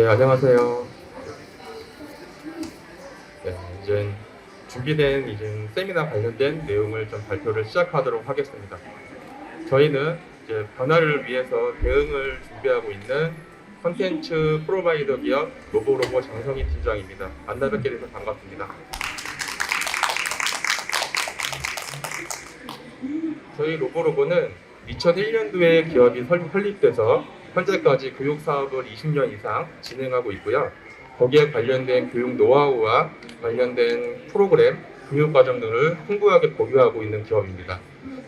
안녕하세요. 네, 이제 준비된 세미나 관련된 내용을 좀 발표를 시작하도록 하겠습니다. 저희는 이제 변화를 위해서 대응을 준비하고 있는 컨텐츠 프로바이더 기업 로보로보 장성희 팀장입니다. 만나 뵙게 돼서 반갑습니다. 저희 로보로보는 2001년도에 기업이 설립돼서 현재까지 교육 사업을 20년 이상 진행하고 있고요. 거기에 관련된 교육 노하우와 관련된 프로그램, 교육 과정 등을 풍부하게 보유하고 있는 기업입니다.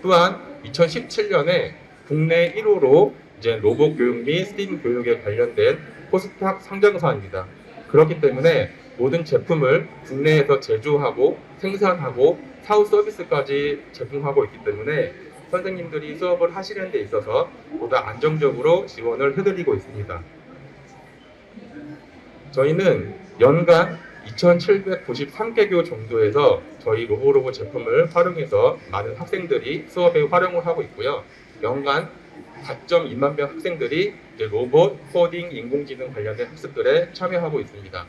또한 2017년에 국내 1호로 이제 로봇 교육 및 스팀 교육에 관련된 코스닥 상장사입니다. 그렇기 때문에 모든 제품을 국내에서 제조하고 생산하고 사후 서비스까지 제공하고 있기 때문에 선생님들이 수업을 하시는 데 있어서 보다 안정적으로 지원을 해드리고 있습니다. 저희는 연간 2,793개교 정도에서 저희 로보로보 제품을 활용해서 많은 학생들이 수업에 활용을 하고 있고요. 연간 4.2만 명 학생들이 이제 로봇, 코딩, 인공지능 관련된 학습들에 참여하고 있습니다.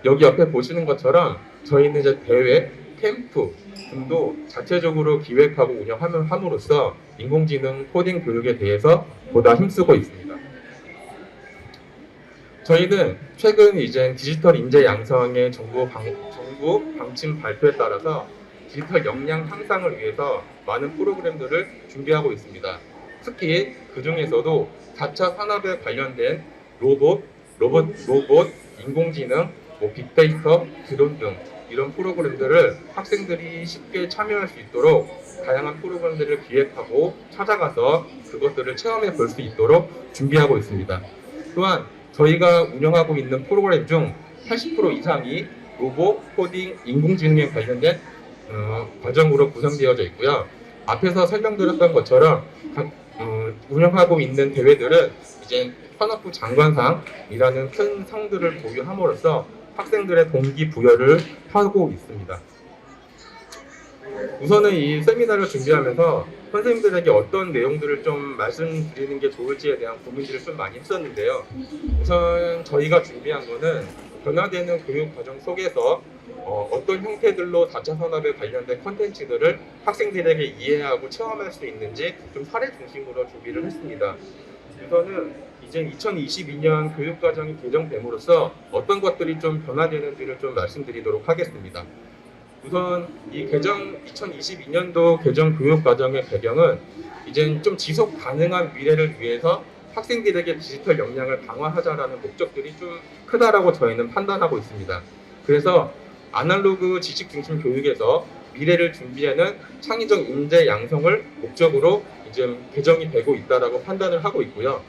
여기 옆에 보시는 것처럼 저희는 이제 대회, 캠프 등도 자체적으로 기획하고 운영함으로써 인공지능 코딩 교육에 대해서 보다 힘쓰고 있습니다. 저희는 최근 이제 디지털 인재 양성의 정부 방침 발표에 따라서 디지털 역량 향상을 위해서 많은 프로그램들을 준비하고 있습니다. 특히 그 중에서도 4차 산업에 관련된 로봇, 인공지능, 빅데이터, 드론 등 이런 프로그램들을 학생들이 쉽게 참여할 수 있도록 다양한 프로그램들을 기획하고 찾아가서 그것들을 체험해 볼 수 있도록 준비하고 있습니다. 또한 저희가 운영하고 있는 프로그램 중 80% 이상이 로봇, 코딩, 인공지능에 관련된 과정으로 구성되어져 있고요. 앞에서 설명드렸던 것처럼 운영하고 있는 대회들은 이제 산업부 장관상이라는 큰 상들을 보유함으로써 학생들의 동기부여를 하고 있습니다. 우선은 이 세미나를 준비하면서 선생님들에게 어떤 내용들을 좀 말씀드리는 게 좋을지에 대한 고민들을 좀 많이 했었는데요. 우선 저희가 준비한 거는 변화되는 교육 과정 속에서 어떤 형태들로 4차 산업에 관련된 컨텐츠들을 학생들에게 이해하고 체험할 수 있는지 좀 사례 중심으로 준비를 했습니다. 우선은 이제 2022년 교육과정이 개정됨으로써 어떤 것들이 좀 변화되는지를 좀 말씀드리도록 하겠습니다. 우선 이 2022년도 개정 교육과정의 배경은 이제 좀 지속 가능한 미래를 위해서 학생들에게 디지털 역량을 강화하자라는 목적들이 좀 크다라고 저희는 판단하고 있습니다. 그래서 아날로그 지식 중심 교육에서 미래를 준비하는 창의적 인재 양성을 목적으로 이제 개정이 되고 있다라고 판단을 하고 있고요.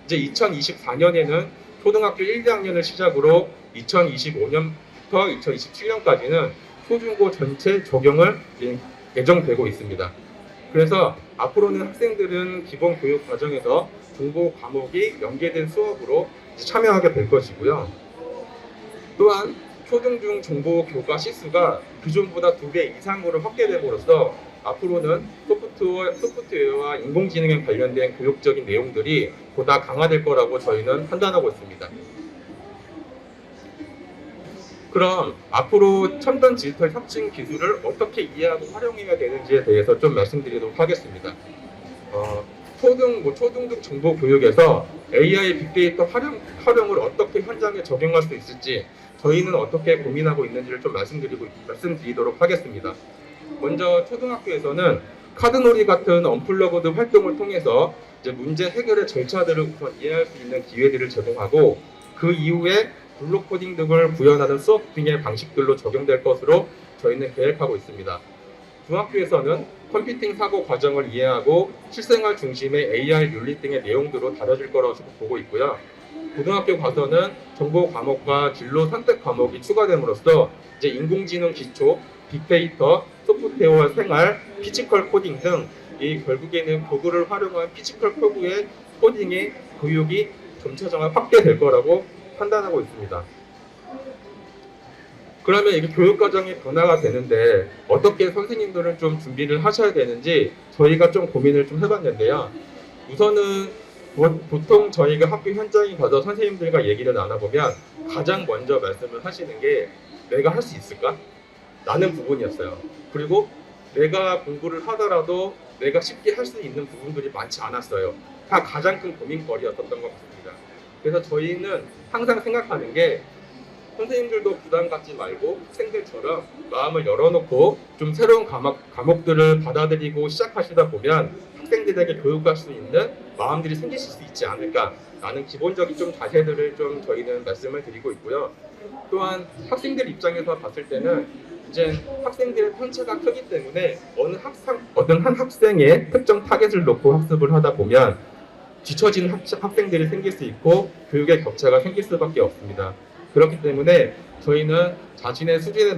이제 2024년에는 초등학교 1, 2학년을 시작으로 2025년부터 2027년까지는 초중고 전체 적용을 예정되고 있습니다. 그래서 앞으로는 학생들은 기본 교육 과정에서 정보 과목이 연계된 수업으로 참여하게 될 것이고요. 또한 초등중 정보 교과 시수가 기존보다 2배 이상으로 확대됨으로써 앞으로는 소프트웨어와 인공지능에 관련된 교육적인 내용들이 보다 강화될 거라고 저희는 판단하고 있습니다. 그럼 앞으로 첨단 디지털 혁신 기술을 어떻게 이해하고 활용해야 되는지에 대해서 좀 말씀드리도록 하겠습니다. 초등급 정보 교육에서 AI 빅데이터 활용을 어떻게 현장에 적용할 수 있을지 저희는 어떻게 고민하고 있는지를 좀 말씀드리도록 하겠습니다. 먼저 초등학교에서는 카드놀이 같은 언플러그드 활동을 통해서 이제 문제 해결의 절차들을 우선 이해할 수 있는 기회들을 제공하고 그 이후에 블록 코딩 등을 구현하는 수업 등의 방식들로 적용될 것으로 저희는 계획하고 있습니다. 중학교에서는 컴퓨팅 사고 과정을 이해하고 실생활 중심의 AI 윤리 등의 내용들로 다뤄질 거라고 보고 있고요. 고등학교 가서는 정보 과목과 진로 선택 과목이 추가됨으로써 이제 인공지능 기초, 빅데이터, 소프트웨어 생활, 피지컬 코딩 등 이 결국에는 도구를 활용한 피지컬 코드의 코딩의 교육이 점차적으로 확대될 거라고 판단하고 있습니다. 그러면 이게 교육과정이 변화가 되는데 어떻게 선생님들은 좀 준비를 하셔야 되는지 저희가 좀 고민을 좀 해봤는데요. 우선은 보통 저희가 학교 현장에 가서 선생님들과 얘기를 나눠보면 가장 먼저 말씀을 하시는 게 내가 할 수 있을까? 라는 부분이었어요. 그리고 내가 공부를 하더라도 내가 쉽게 할 수 있는 부분들이 많지 않았어요. 다 가장 큰 고민거리였었던 것 같습니다. 그래서 저희는 항상 생각하는 게 선생님들도 부담 갖지 말고 학생들처럼 마음을 열어놓고 좀 새로운 과목들을 받아들이고 시작하시다 보면 학생들에게 교육할 수 있는 마음들이 생기실 수 있지 않을까라는 기본적인 좀 자세들을 좀 저희는 말씀을 드리고 있고요. 또한 학생들 입장에서 봤을 때는 이제 학생들의 편차가 크기 때문에 어느 한 학생의 특정 타겟을 놓고 학습을 하다 보면 뒤처진 학생들이 생길 수 있고 교육의 격차가 생길 수밖에 없습니다. 그렇기 때문에 저희는 자신의 수준에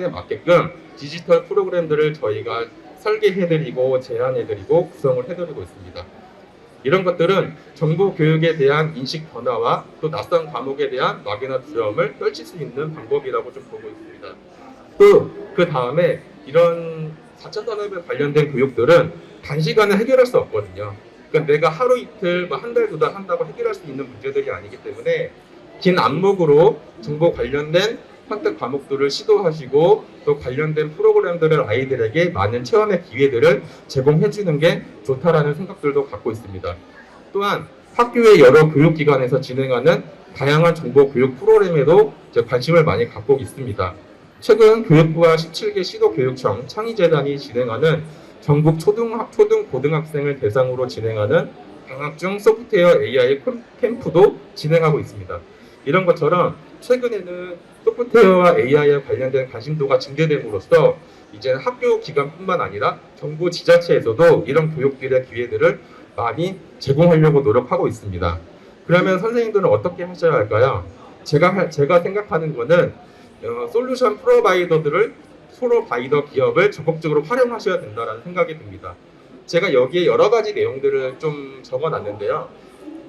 맞게끔 디지털 프로그램들을 저희가 설계해드리고 제안해드리고 구성을 해드리고 있습니다. 이런 것들은 정보 교육에 대한 인식 변화와 또 낯선 과목에 대한 막연한 두려움을 떨칠 수 있는 방법이라고 좀 보고 있습니다. 또 그 다음에 이런 4차 산업에 관련된 교육들은 단시간에 해결할 수 없거든요. 그러니까 내가 하루 이틀, 한 달, 두 달 한다고 해결할 수 있는 문제들이 아니기 때문에 긴 안목으로 정보 관련된 선택 과목들을 시도하시고 또 관련된 프로그램들을 아이들에게 많은 체험의 기회들을 제공해 주는 게 좋다라는 생각들도 갖고 있습니다. 또한 학교의 여러 교육기관에서 진행하는 다양한 정보 교육 프로그램에도 관심을 많이 갖고 있습니다. 최근 교육부와 17개 시도교육청 창의재단이 진행하는 전국 고등학생을 대상으로 진행하는 방학 중 소프트웨어 AI 캠프도 진행하고 있습니다. 이런 것처럼 최근에는 소프트웨어와 AI에 관련된 관심도가 증대됨으로써 이제 학교 기관뿐만 아니라 정부 지자체에서도 이런 교육들의 기회들을 많이 제공하려고 노력하고 있습니다. 그러면 선생님들은 어떻게 하셔야 할까요? 제가 생각하는 거는 솔루션 프로바이더 기업을 적극적으로 활용하셔야 된다는 생각이 듭니다. 제가 여기에 여러 가지 내용들을 좀 적어놨는데요.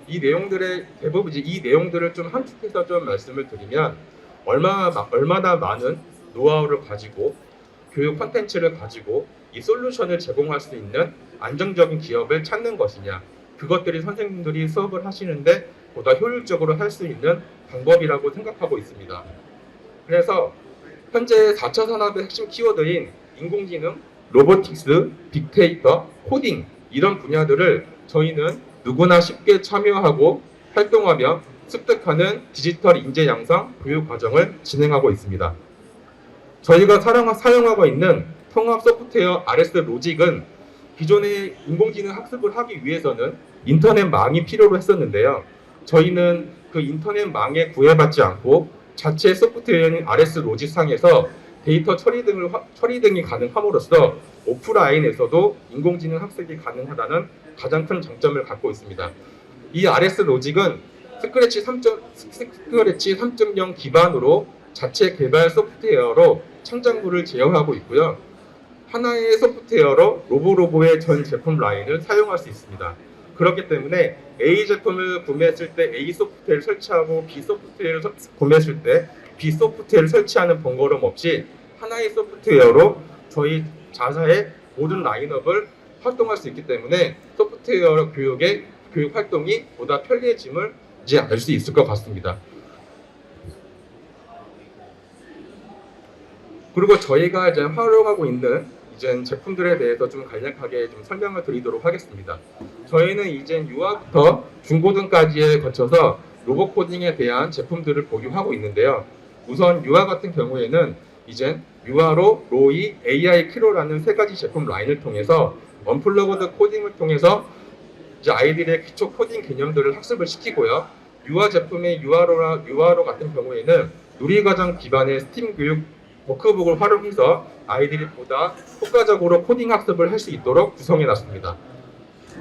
이 내용들을 좀 함축해서 좀 말씀을 드리면 얼마나 많은 노하우를 가지고 교육 콘텐츠를 가지고 이 솔루션을 제공할 수 있는 안정적인 기업을 찾는 것이냐, 그것들이 선생님들이 수업을 하시는데 보다 효율적으로 할 수 있는 방법이라고 생각하고 있습니다. 그래서 현재 4차 산업의 핵심 키워드인 인공지능, 로보틱스, 빅데이터, 코딩 이런 분야들을 저희는 누구나 쉽게 참여하고 활동하며 습득하는 디지털 인재 양성 교육 과정을 진행하고 있습니다. 저희가 사용하고 있는 통합 소프트웨어 RS 로직은 기존의 인공지능 학습을 하기 위해서는 인터넷망이 필요로 했었는데요. 저희는 그 인터넷망에 구애받지 않고 자체 소프트웨어인 RS 로직 상에서 데이터 처리 등이 가능함으로써 오프라인에서도 인공지능 학습이 가능하다는 가장 큰 장점을 갖고 있습니다. 이 RS 로직은 스크래치 3.0 기반으로 자체 개발 소프트웨어로 창작물을 제어하고 있고요. 하나의 소프트웨어로 로보로보의 전 제품 라인을 사용할 수 있습니다. 그렇기 때문에 A 제품을 구매했을 때 A 소프트웨어를 설치하고 B 소프트웨어를 구매했을 때 B 소프트웨어를 설치하는 번거로움 없이 하나의 소프트웨어로 저희 자사의 모든 라인업을 활동할 수 있기 때문에 소프트웨어 교육 활동이 보다 편리해짐을 이제 알 수 있을 것 같습니다. 그리고 저희가 이제 활용하고 있는 이제 제품들에 대해서 좀 간략하게 좀 설명을 드리도록 하겠습니다. 저희는 이제 유아부터 중고등까지에 거쳐서 로봇 코딩에 대한 제품들을 보유하고 있는데요. 우선 유아 같은 경우에는 이제 유아로, 로이, AI 키로라는 세 가지 제품 라인을 통해서 언플러그드 코딩을 통해서 이제 아이들의 기초 코딩 개념들을 학습을 시키고요. 유아 제품의 유아로 같은 경우에는 누리과정 기반의 스팀 교육 워크북을 활용해서 아이들이 보다 효과적으로 코딩 학습을 할 수 있도록 구성해 놨습니다.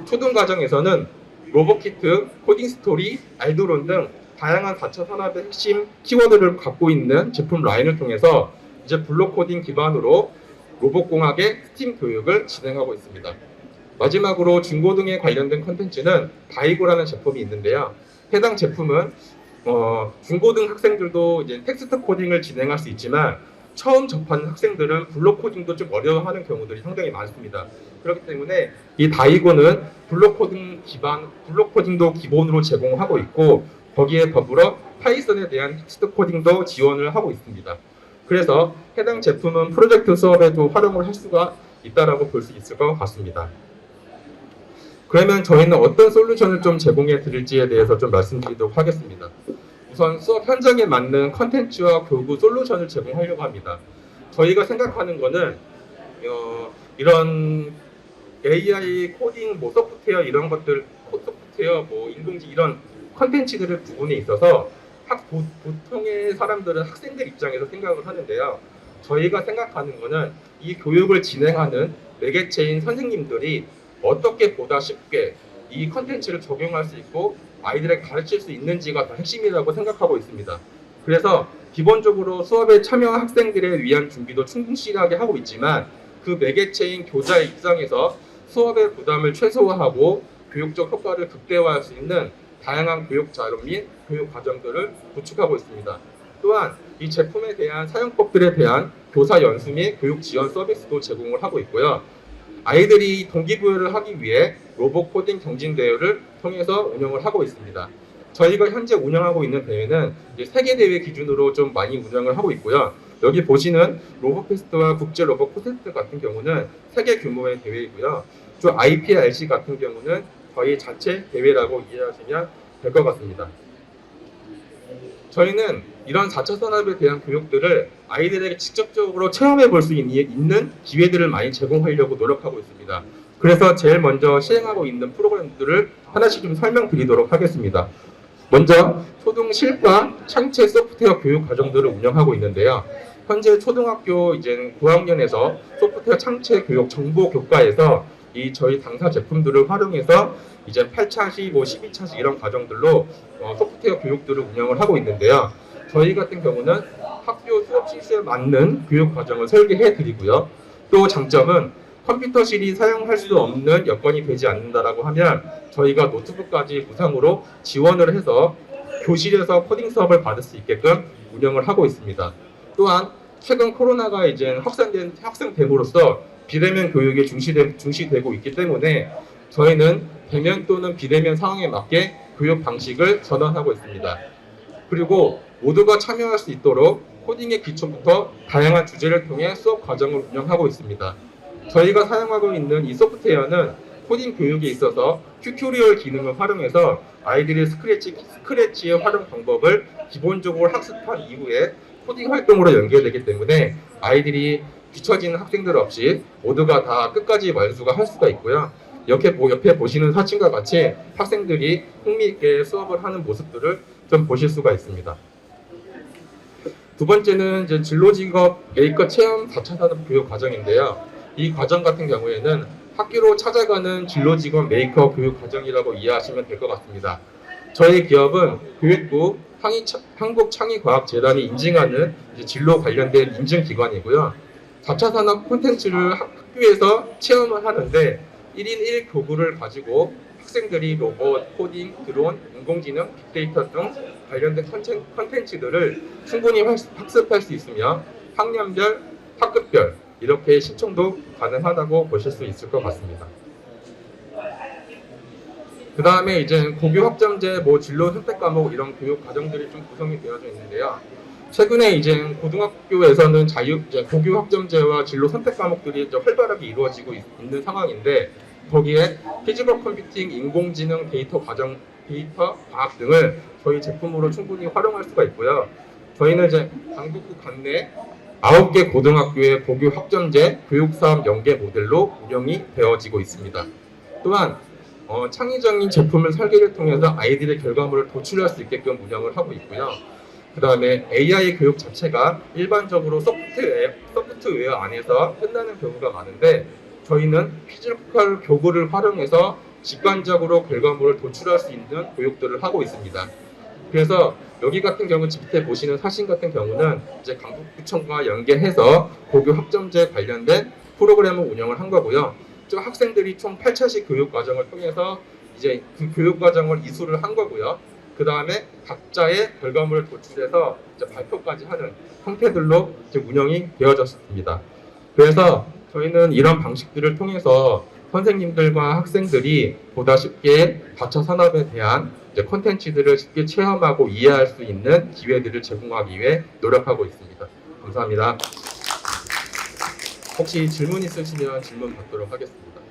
초등 과정에서는 로봇키트, 코딩 스토리, 알드론 등 다양한 4차 산업의 핵심 키워드를 갖고 있는 제품 라인을 통해서 이제 블록 코딩 기반으로 로봇공학의 스팀 교육을 진행하고 있습니다. 마지막으로 중고등에 관련된 콘텐츠는 다이고라는 제품이 있는데요. 해당 제품은 중고등 학생들도 이제 텍스트 코딩을 진행할 수 있지만 처음 접하는 학생들은 블록 코딩도 좀 어려워하는 경우들이 상당히 많습니다. 그렇기 때문에 이 다이고는 블록 코딩도 기본으로 제공하고 있고 거기에 더불어 파이썬에 대한 텍스트 코딩도 지원을 하고 있습니다. 그래서 해당 제품은 프로젝트 수업에도 활용을 할 수가 있다라고 볼 수 있을 것 같습니다. 그러면 저희는 어떤 솔루션을 좀 제공해 드릴지에 대해서 좀 말씀드리도록 하겠습니다. 우선 수업 현장에 맞는 컨텐츠와 교구 솔루션을 제공하려고 합니다. 저희가 생각하는 거는 이런 AI 코딩, 뭐 소프트웨어 이런 것들, 소프트웨어, 뭐 인공지능 이런 컨텐츠들의 부분에 있어서 보통의 사람들은 학생들 입장에서 생각을 하는데요. 저희가 생각하는 거는 이 교육을 진행하는 매개체인 선생님들이 어떻게 보다 쉽게 이 컨텐츠를 적용할 수 있고 아이들에게 가르칠 수 있는지가 더 핵심이라고 생각하고 있습니다. 그래서 기본적으로 수업에 참여한 학생들에 위한 준비도 충실하게 하고 있지만 그 매개체인 교자의 입장에서 수업의 부담을 최소화하고 교육적 효과를 극대화할 수 있는 다양한 교육 자료 및 교육 과정들을 구축하고 있습니다. 또한 이 제품에 대한 사용법들에 대한 교사 연수 및 교육 지원 서비스도 제공을 하고 있고요. 아이들이 동기부여를 하기 위해 로봇 코딩 경진 대회를 통해서 운영을 하고 있습니다. 저희가 현재 운영하고 있는 대회는 세계 대회 기준으로 좀 많이 운영을 하고 있고요. 여기 보시는 로봇 페스트와 국제 로봇 콘테스트 같은 경우는 세계 규모의 대회이고요. 또 IPRC 같은 경우는 거의 자체 대회라고 이해하시면 될 것 같습니다. 저희는 이런 4차 산업에 대한 교육들을 아이들에게 직접적으로 체험해 볼 수 있는 기회들을 많이 제공하려고 노력하고 있습니다. 그래서 제일 먼저 시행하고 있는 프로그램들을 하나씩 좀 설명드리도록 하겠습니다. 먼저 초등 실과 창체 소프트웨어 교육 과정들을 운영하고 있는데요. 현재 초등학교 이제 9학년에서 소프트웨어 창체 교육 정보 교과에서 이 저희 당사 제품들을 활용해서 이제 8차시, 12차시 이런 과정들로 소프트웨어 교육들을 운영을 하고 있는데요. 저희 같은 경우는 학교 수업 실수에 맞는 교육 과정을 설계해 드리고요. 또 장점은 컴퓨터실이 사용할 수 없는 여건이 되지 않는다라고 하면 저희가 노트북까지 무상으로 지원을 해서 교실에서 코딩 수업을 받을 수 있게끔 운영을 하고 있습니다. 또한 최근 코로나가 이제 확산됨으로써 비대면 교육이 중시되고 있기 때문에 저희는 대면 또는 비대면 상황에 맞게 교육 방식을 전환하고 있습니다. 그리고 모두가 참여할 수 있도록 코딩의 기초부터 다양한 주제를 통해 수업 과정을 운영하고 있습니다. 저희가 사용하고 있는 이 소프트웨어는 코딩 교육에 있어서 튜토리얼 기능을 활용해서 아이들이 스크래치의 활용 방법을 기본적으로 학습한 이후에 코딩 활동으로 연계되기 때문에 아이들이 뒤처지는 학생들 없이 모두가 다 끝까지 완수가 할 수가 있고요. 옆에 보시는 사진과 같이 학생들이 흥미있게 수업을 하는 모습들을 좀 보실 수가 있습니다. 두 번째는 이제 진로직업 메이커 체험 4차 산업 교육 과정인데요. 이 과정 같은 경우에는 학교로 찾아가는 진로직업 메이커 교육 과정이라고 이해하시면 될 것 같습니다. 저희 기업은 교육부 한국창의과학재단이 인증하는 진로 관련된 인증기관이고요. 4차 산업 콘텐츠를 학교에서 체험을 하는데 1인 1 교구를 가지고 학생들이 로봇, 코딩, 드론, 인공지능, 빅데이터 등 관련된 콘텐츠들을 충분히 학습할 수 있으며 학년별, 학급별 이렇게 신청도 가능하다고 보실 수 있을 것 같습니다. 그 다음에 이제 고교 학점제, 진로 선택 과목 이런 교육 과정들이 좀 구성이 되어져 있는데요. 최근에 이제 고등학교에서는 고교 학점제와 진로 선택 과목들이 활발하게 이루어지고 있는 상황인데 거기에 피지컬 컴퓨팅, 인공지능, 데이터 과학 등을 저희 제품으로 충분히 활용할 수가 있고요. 저희는 이제 강북구 관내 9개 고등학교의 고교 학점제 교육사업 연계 모델로 운영이 되어지고 있습니다. 또한 창의적인 제품을 설계를 통해서 아이들의 결과물을 도출할 수 있게끔 운영을 하고 있고요. 그 다음에 AI 교육 자체가 일반적으로 소프트웨어 안에서 끝나는 경우가 많은데 저희는 피지컬 교구를 활용해서 직관적으로 결과물을 도출할 수 있는 교육들을 하고 있습니다. 그래서 여기 같은 경우 밑에 보시는 사진 같은 경우는 이제 강북구청과 연계해서 고교 학점제 관련된 프로그램을 운영을 한 거고요. 저 학생들이 총 8차식 교육 과정을 통해서 이제 그 교육 과정을 이수를 한 거고요. 그 다음에 각자의 결과물을 도출해서 이제 발표까지 하는 형태들로 지금 운영이 되어졌습니다. 그래서 저희는 이런 방식들을 통해서 선생님들과 학생들이 보다 쉽게 다처 산업에 대한 콘텐츠들을 쉽게 체험하고 이해할 수 있는 기회들을 제공하기 위해 노력하고 있습니다. 감사합니다. 혹시 질문 있으시면 질문 받도록 하겠습니다.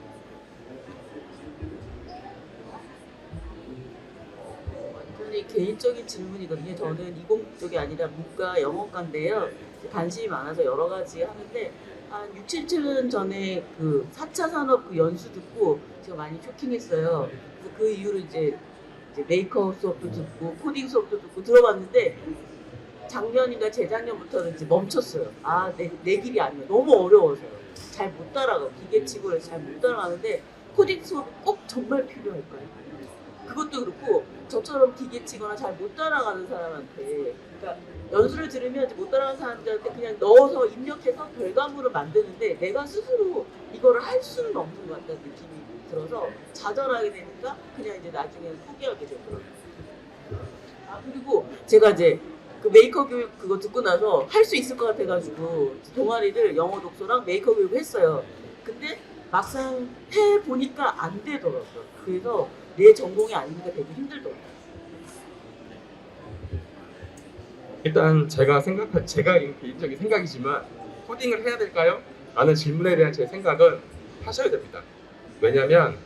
완전히 개인적인 질문이거든요. 저는 이공 쪽이 아니라 문과 영어과인데요. 관심이 많아서 여러 가지 하는데 한 6, 7년 전에 그 4차 산업 그 연수 듣고 제가 많이 쇼킹했어요. 그래서 그 이후로 이제 메이크업 수업도 듣고 코딩 수업도 듣고 들어봤는데 작년인가 재작년부터는 이제 멈췄어요. 아, 내 길이 아니에요. 너무 어려워서요. 잘 못 따라가. 기계치고를 잘 못 따라가는데 코딩 수업이 꼭 정말 필요할까요? 그것도 그렇고 저처럼 기계치거나 잘 못 따라가는 사람한테, 그러니까 연수를 들으면 이제 못 따라가는 사람들한테 그냥 넣어서 입력해서 결과물을 만드는데 내가 스스로 이거를 할 수는 없는 것 같다는 느낌이 들어서 좌절하게 되니까 그냥 이제 나중에는 포기하게 되더라고요. 아, 그리고 제가 이제 그 메이커 교육 그거 듣고 나서 할 수 있을 것 같아가지고 동아리를 영어 독서랑 메이커 교육을 했어요. 근데 막상 해보니까 안 되더라고요. 그래서 내 전공이 아니니까 되게 힘들더라고요. 일단 제가 개인적인 생각이지만 코딩을 해야 될까요? 라는 질문에 대한 제 생각은 하셔야 됩니다. 왜냐하면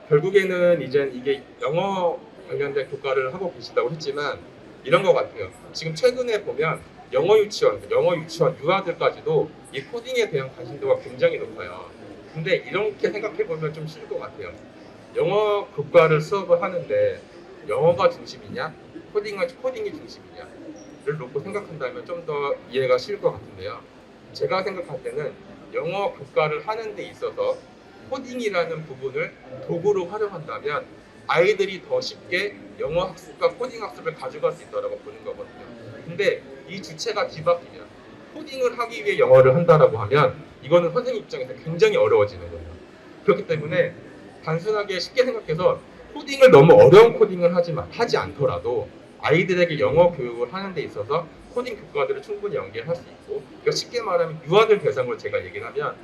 결국에는 이제 이게 영어 관련된 교과를 하고 계시다고 했지만 이런 것 같아요. 지금 최근에 보면 영어 유치원 유아들까지도 이 코딩에 대한 관심도가 굉장히 높아요. 근데 이렇게 생각해 보면 좀 쉬울 것 같아요. 영어 교과를 수업을 하는데 영어가 중심이냐, 코딩이 중심이냐를 놓고 생각한다면 좀 더 이해가 쉬울 것 같은데요. 제가 생각할 때는 영어 교과를 하는 데 있어서 코딩이라는 부분을 도구로 활용한다면 아이들이 더 쉽게 영어 학습과 코딩 학습을 가져갈 수 있다고 보는 거거든요. 근데 이 주체가 뒤바뀌면 코딩을 하기 위해 영어를 한다라고 하면 이거는 선생님 입장에서 굉장히 어려워지는 거예요. 그렇기 때문에 단순하게 쉽게 생각해서 코딩을 너무 어려운 코딩을 하지 않더라도 아이들에게 영어 교육을 하는 데 있어서 코딩 교과들을 충분히 연계할 수 있고, 그러니까 쉽게 말하면 유아들 대상으로 제가 얘기를 하면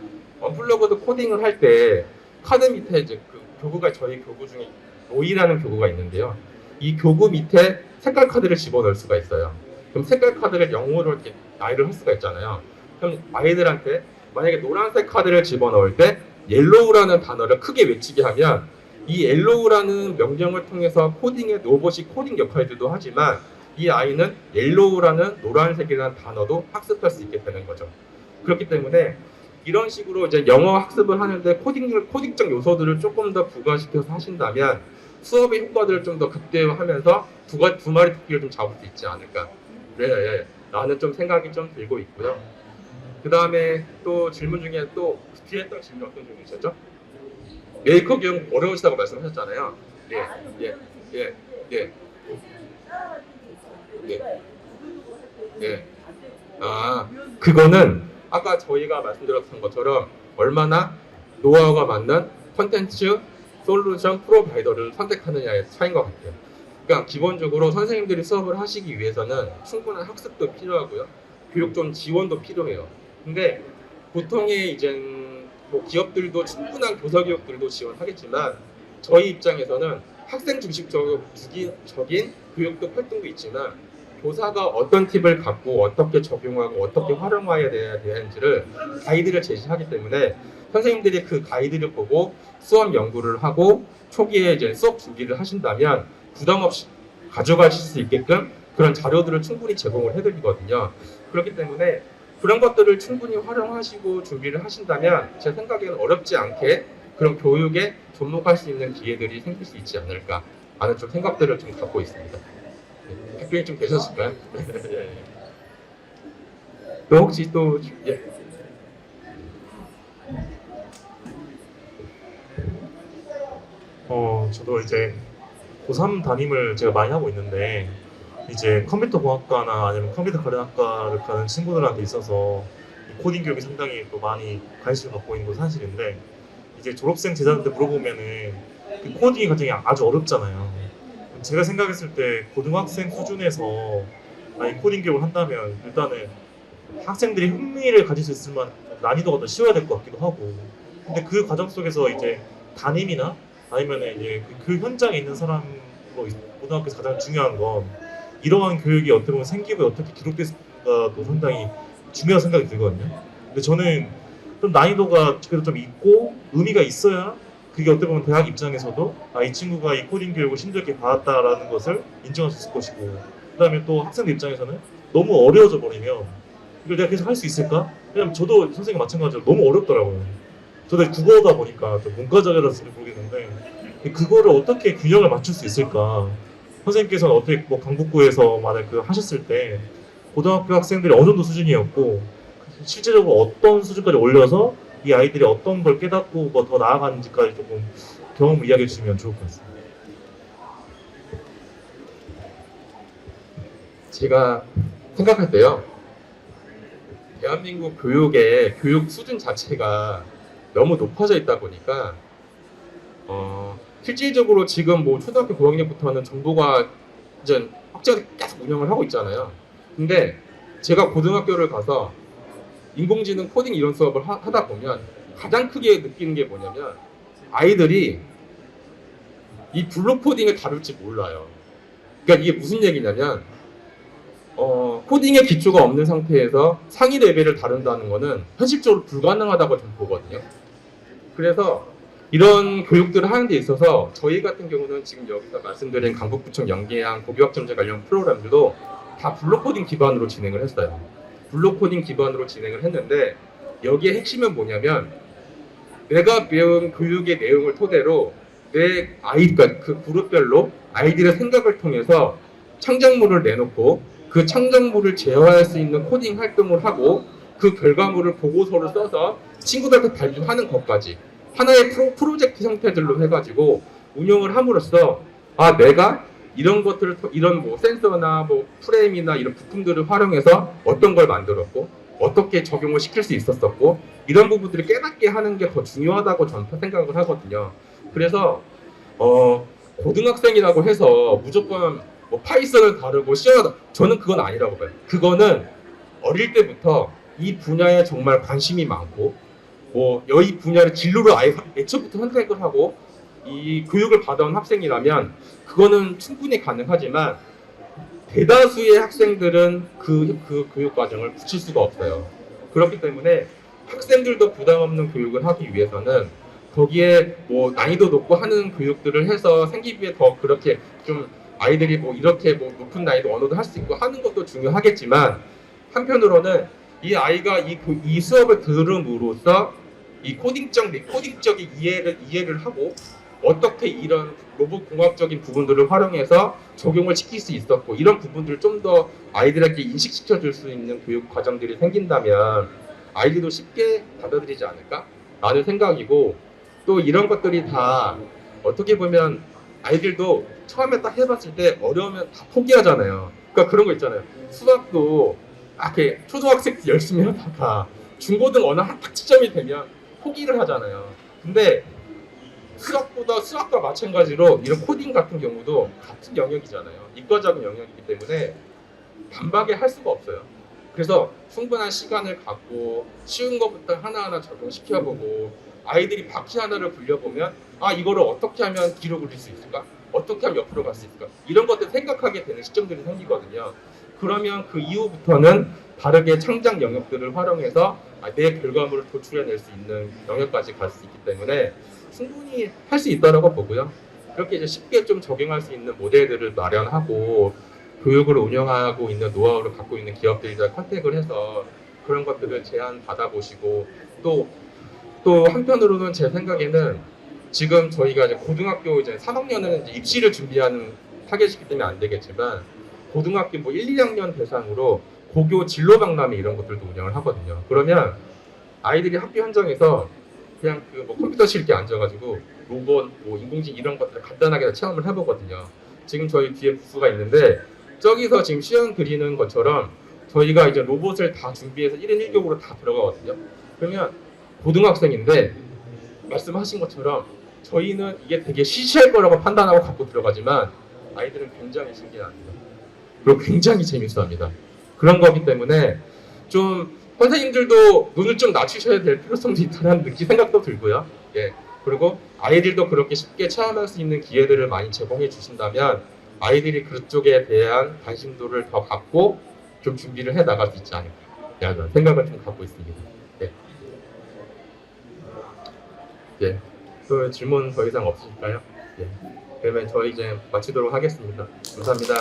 언플러그드 코딩을 할 때 카드 밑에 이제 그 교구가 저희 교구 중에 로이라는 교구가 있는데요. 이 교구 밑에 색깔 카드를 집어넣을 수가 있어요. 그럼 색깔 카드를 0으로 이렇게 나열을 할 수가 있잖아요. 그럼 아이들한테 만약에 노란색 카드를 집어넣을 때 옐로우라는 단어를 크게 외치게 하면 이 옐로우라는 명령을 통해서 로봇이 코딩 역할들도 하지만 이 아이는 옐로우라는 노란색이라는 단어도 학습할 수 있게 되는 거죠. 그렇기 때문에 이런 식으로 이제 영어 학습을 하는데 코딩적 요소들을 조금 더 부과시켜서 하신다면 수업의 효과들을 좀 더 극대화하면서 두 마리 토끼를 좀 잡을 수 있지 않을까. 라는 좀 생각이 좀 들고 있고요. 그 다음에 또 질문 중에 또 뒤에 했던 질문 어떤 질문이셨죠? 메이커 교육 어려우시다고 말씀하셨잖아요. 예. 아, 그거는 아까 저희가 말씀드렸던 것처럼 얼마나 노하우가 맞는 컨텐츠 솔루션 프로바이더를 선택하느냐의 차이인 것 같아요. 그러니까 기본적으로 선생님들이 수업을 하시기 위해서는 충분한 학습도 필요하고요. 교육 좀 지원도 필요해요. 근데 보통의 이제 뭐 기업들도 충분한 교사 교육들도 지원하겠지만 저희 입장에서는 학생 중심적인 교육도 활동도 있지만 교사가 어떤 팁을 갖고 어떻게 적용하고 어떻게 활용해야 되는지를 가이드를 제시하기 때문에 선생님들이 그 가이드를 보고 수업 연구를 하고 초기에 이제 수업 준비를 하신다면 부담 없이 가져가실 수 있게끔 그런 자료들을 충분히 제공을 해드리거든요. 그렇기 때문에 그런 것들을 충분히 활용하시고 준비를 하신다면 제 생각에는 어렵지 않게 그런 교육에 접목할 수 있는 기회들이 생길 수 있지 않을까 하는 좀 생각들을 좀 갖고 있습니다. 답변이 좀 되셨을까요? 또 혹시 또 저도 이제 고3 담임을 제가 많이 하고 있는데 이제 컴퓨터 공학과나 아니면 컴퓨터 관련 학과를 가는 친구들한테 있어서 이 코딩 교육이 상당히 또 많이 관심을 갖고 있는 건 사실인데 이제 졸업생 제자들한테 물어보면은 그 코딩이 굉장히 아주 어렵잖아요. 제가 생각했을 때 고등학생 수준에서 만약 코딩 교육을 한다면 일단은 학생들이 흥미를 가질 수 있을 만한 난이도가 더 쉬워야 될 것 같기도 하고, 근데 그 과정 속에서 이제 담임이나 아니면 이제 그 현장에 있는 사람으로 고등학교에서 가장 중요한 건 이러한 교육이 어떻게 보면 생기부에 어떻게 기록됐을까도 상당히 중요한 생각이 들거든요. 근데 저는 좀 난이도가 그래도 좀 있고 의미가 있어야 그게 어떻게 보면 대학 입장에서도 이 친구가 이 코딩 교육을 힘들게 받았다라는 것을 인정할 수 있을 것이고, 그다음에 또 학생들 입장에서는 너무 어려워져 버리면 이걸 내가 계속 할 수 있을까? 왜냐면 저도 선생님 마찬가지로 너무 어렵더라고요. 저도 국어다 보니까 좀 문과적이라서 모르겠는데 그거를 어떻게 균형을 맞출 수 있을까? 선생님께서는 어떻게 뭐 강북구에서 만약 그 하셨을 때 고등학교 학생들이 어느 정도 수준이었고 실제적으로 어떤 수준까지 올려서 이 아이들이 어떤 걸 깨닫고 뭐 더 나아가는지까지 조금 경험 이야기해 주시면 좋을 것 같습니다. 제가 생각할 때요, 대한민국 교육의 교육 수준 자체가 너무 높아져 있다 보니까 실질적으로 지금 뭐 초등학교 고학년부터는 정부가 이제 확실하게 계속 운영을 하고 있잖아요. 근데 제가 고등학교를 가서 인공지능 코딩 이런 수업을 하다 보면 가장 크게 느끼는 게 뭐냐면 아이들이 이 블록 코딩을 다룰지 몰라요. 그러니까 이게 무슨 얘기냐면 코딩의 기초가 없는 상태에서 상위 레벨을 다룬다는 거는 현실적으로 불가능하다고 저는 보거든요. 그래서 이런 교육들을 하는 데 있어서 저희 같은 경우는 지금 여기서 말씀드린 강북구청 연계한 고교학점제 관련 프로그램들도 다 블록 코딩 기반으로 진행을 했어요. 블록 코딩 기반으로 진행을 했는데 여기에 핵심은 뭐냐면 내가 배운 교육의 내용을 토대로 내 아이가 그 그룹별로 아이들의 생각을 통해서 창작물을 내놓고 그 창작물을 제어할 수 있는 코딩 활동을 하고 그 결과물을 보고서를 써서 친구들한테 발표하는 것까지 하나의 프로젝트 형태들로 해가지고 운영을 함으로써 내가 이런 것들을 이런 뭐 센서나 뭐 프레임이나 이런 부품들을 활용해서 어떤 걸 만들었고 어떻게 적용을 시킬 수 있었었고 이런 부분들을 깨닫게 하는 게 더 중요하다고 저는 생각을 하거든요. 그래서 고등학생이라고 해서 무조건 뭐 파이썬을 다루고 C하다 저는 그건 아니라고 봐요. 그거는 어릴 때부터 이 분야에 정말 관심이 많고 뭐 이 분야를 진로를 아예 애초부터 선택을 하고 이 교육을 받아온 학생이라면 그거는 충분히 가능하지만 대다수의 학생들은 그 교육 과정을 붙일 수가 없어요. 그렇기 때문에 학생들도 부담 없는 교육을 하기 위해서는 거기에 뭐 난이도 높고 하는 교육들을 해서 생기부에 더 그렇게 좀 아이들이 뭐 이렇게 뭐 높은 난이도 언어도 할 수 있고 하는 것도 중요하겠지만 한편으로는 이 아이가 이 수업을 들음으로써 이 코딩적인 이해를 하고 어떻게 이런 로봇 공학적인 부분들을 활용해서 적용을 시킬 수 있었고 이런 부분들을 좀 더 아이들에게 인식시켜 줄 수 있는 교육 과정들이 생긴다면 아이들도 쉽게 받아들이지 않을까? 라는 생각이고 또 이런 것들이 다 어떻게 보면 아이들도 처음에 딱 해봤을 때 어려우면 다 포기하잖아요. 그러니까 그런 거 있잖아요. 수학도 이렇게 초등학생 때 열심히 하다가 중고등 어느 한 지점이 되면 포기를 하잖아요. 근데 수학과 마찬가지로 이런 코딩 같은 경우도 같은 영역이잖아요. 이과적인 영역이기 때문에 단박에 할 수가 없어요. 그래서 충분한 시간을 갖고 쉬운 것부터 하나하나 적용시켜보고 아이들이 바퀴 하나를 굴려보면 이거를 어떻게 하면 뒤로 굴릴 수 있을까? 어떻게 하면 옆으로 갈 수 있을까? 이런 것들 생각하게 되는 시점들이 생기거든요. 그러면 그 이후부터는 다르게 창작 영역들을 활용해서 내 결과물을 도출해낼 수 있는 영역까지 갈 수 있기 때문에 충분히 할 수 있다고 보고요. 이렇게 이제 쉽게 좀 적용할 수 있는 모델들을 마련하고 교육을 운영하고 있는 노하우를 갖고 있는 기업들이랑 컨택을 해서 그런 것들을 제안 받아보시고 또 한편으로는 제 생각에는 지금 저희가 이제 고등학교 이제 3학년은 이제 입시를 준비하는 타겟이기 때문에 안 되겠지만 고등학교 뭐 1, 2학년 대상으로 고교 진로 박람회 이런 것들도 운영을 하거든요. 그러면 아이들이 학교 현장에서 그냥 그 뭐 컴퓨터실 이렇게 앉아가지고 로봇, 뭐 인공지능 이런 것들을 간단하게 체험을 해보거든요. 지금 저희 뒤에 부스가 있는데 저기서 지금 시연 그리는 것처럼 저희가 이제 로봇을 다 준비해서 1인 1교으로 다 들어가거든요. 그러면 고등학생인데 말씀하신 것처럼 저희는 이게 되게 시시할 거라고 판단하고 갖고 들어가지만 아이들은 굉장히 신기합니다. 그리고 굉장히 재밌어합니다. 그런 거기 때문에 좀 선생님들도 눈을 좀 낮추셔야 될 필요성도 있다는 생각도 들고요. 예. 그리고 아이들도 그렇게 쉽게 체험할 수 있는 기회들을 많이 제공해 주신다면 아이들이 그쪽에 대한 관심도를 더 갖고 좀 준비를 해 나갈 수 있지 않을까 생각을 좀 갖고 있습니다. 예. 예. 또 질문 더 이상 없으실까요? 예. 그러면 저희 이제 마치도록 하겠습니다. 감사합니다.